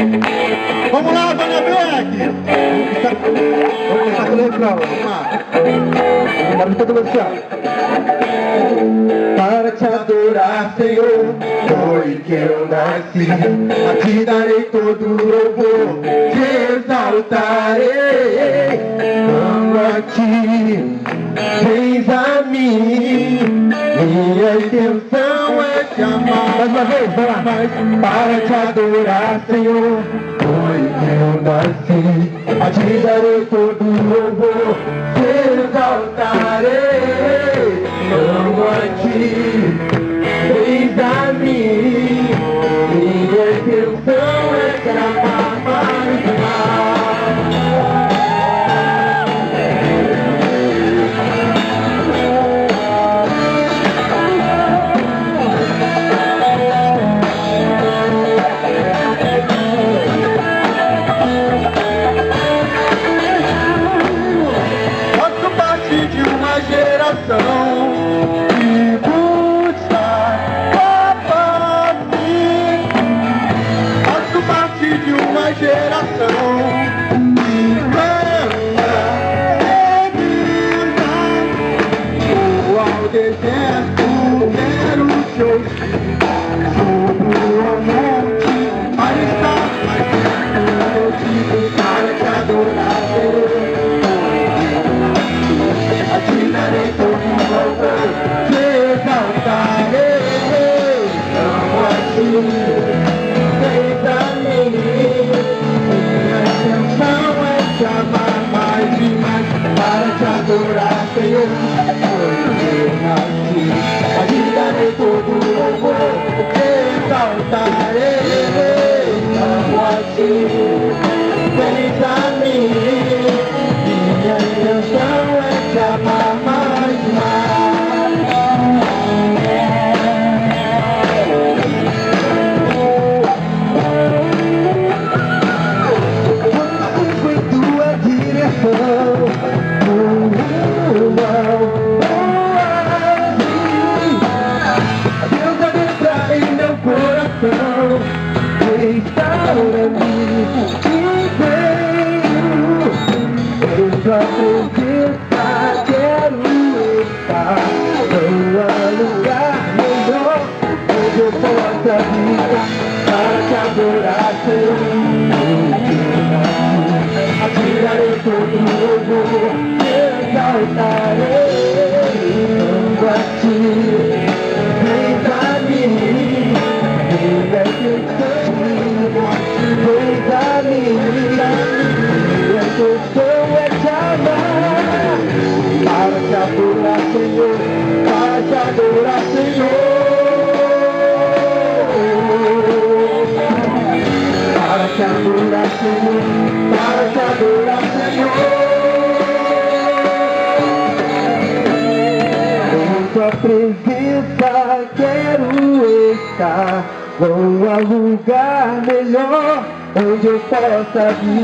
Vamos lá, Dona Beck! Vamos começar pelo refrão, vamos lá. Bora de todo mundo, para te adorar, Senhor, foi que eu nasci. A ti darei todo o louvor, te exaltarei. Amo a ti, vens a mim, minha intenção é te amar. Mais uma vez, vai lá. Mas para te adorar, Senhor, foi que eu nasci. A ti darei todo o louvor, te exaltarei. Amo a ti, vens a mim, minha intenção é te amar mais e mais. Faço parte de uma geração que busca a mim. Faço parte de uma geração que canta ao deserto, quero te ouvir. Sobre o monte, para estar mais perto, eu digo para te adorar, Senhor. A ti darei todo o louvor, te exaltarei. Amo a ti, vens a mim, minha intenção é te amar mais e mais. Para te adorar, Senhor, foi que eu nasci. A ti darei todo o louvor, te exaltarei. Amo a ti, vens a mim, minha intenção é te amar mais e mais. Vamos em tua direção, Deus adentra em meu coração, restaura-me inteiro. Em tua presença quero estar, não há lugar melhor onde eu possa ficar para te adorar, Senhor. A ti darei todo o louvor, te exaltarei. Amo a ti, vens a mim, minha intenção, vens a mim, minha intenção é te amar. Para te adorar, Senhor, para te adorar, Senhor. Para te adorar, Senhor, para te adorar, Senhor. Em tua presença quero estar, não há lugar melhor onde eu possa vir.